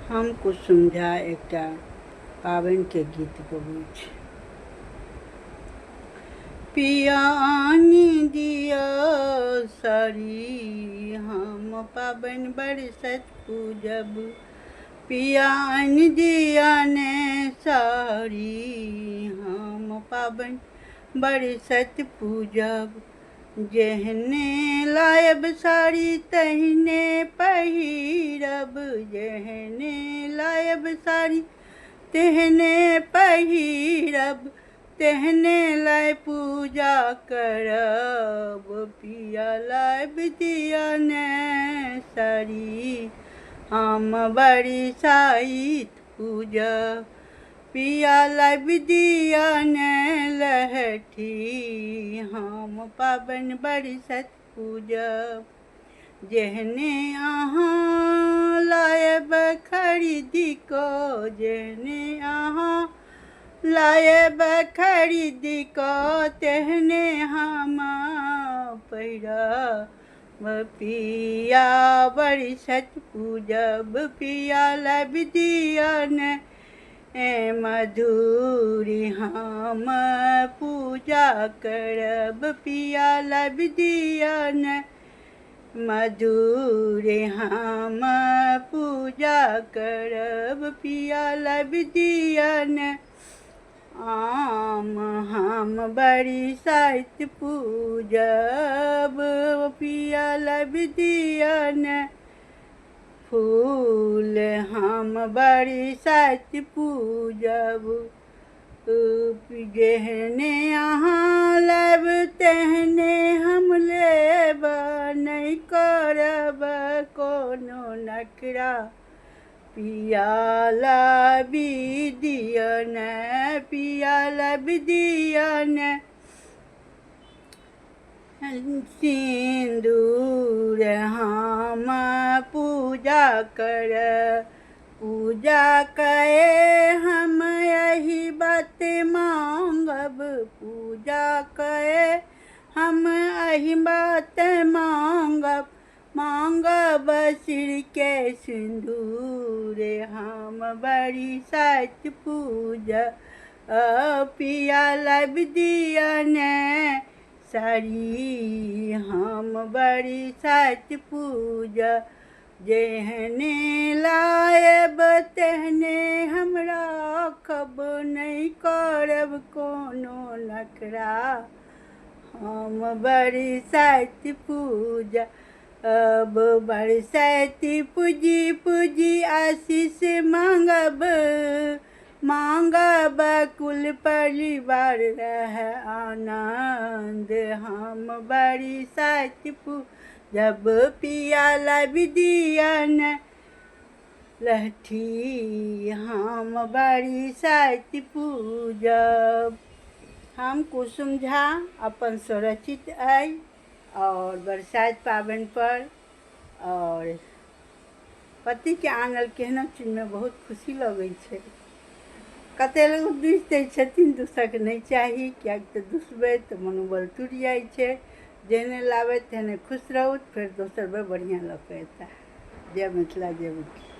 हम कुसुम झा एकटा पाबनि के गीत गबै छी। पिया आनी दिया साड़ी हम पाबनि बरसत पूजब। पिया आनी दिया ने साड़ी हम पाबनि बरसत पूजब। जेहने लायब साड़ी तहिने पहिरब। जेहने लायब साड़ी तेहने पहिरब। तेहने लाय पूजा करब। पिया लायब दिया ने साड़ी हम बरसाइत पूजब। पिया लायब दिया ने लहठी हम पाबनि बरसत पूजब। जेहने अहाँ लायब खरीदी को। जेहने अहाँ लायब खरीदी को तेहने हम पहिरब। पिया बरसत पूजब। पिया लायब दिया ने मधुरी हम पूजा करब। पिया लायब दिया ने मधुरी हम पूजा करब। पिया लायब दिया ने आम हम बरसाइत पूजब। पिया लायब दिया ने फूल हम बरसाइत पूजब। जेहने अहाँ लायब तेहने हम लेब। नहीं करब कोनो नखरा। पिया लायब दिया ने पिया लायब दिया ने सिंदूर हम पूजा करब। पूजा कए हम यही बात मांगब। पूजा कए हम यही बात मांगब। मांगब सिर के सिंदूर हम बरसाइत पूजब। पिया लायब दिया ने साड़ी हम बरसाइत पूजब। जेहने लायब तेहने हम राखब। नहीं करब कोनो नखरा हम बरसाइत पूजब। बरसाइत पूजी पूजी आशीष मांगब। मांगब कुल परिवार रहे आनंद हम बरसाइत पूजब। पिया लायब दिया ने लहठी हम बरसाइत पूजब। हम कुसुम झा अपन स्वरचित आई और बरसाइत पाबनि पर और पति के आनल केहनो चीज में बहुत खुशी लगै छै। कते लोग दुसि दै छथिन, दूसक नहीं चाही, किएक तऽ दुसबै तऽ मनोबल टूटि जाइ छै। जेहने लाबै तेहने खुश रहू, फिर दोसर बेर बढ़िआँ लऽ कऽ एता। जय मिथिला जय मिथिला।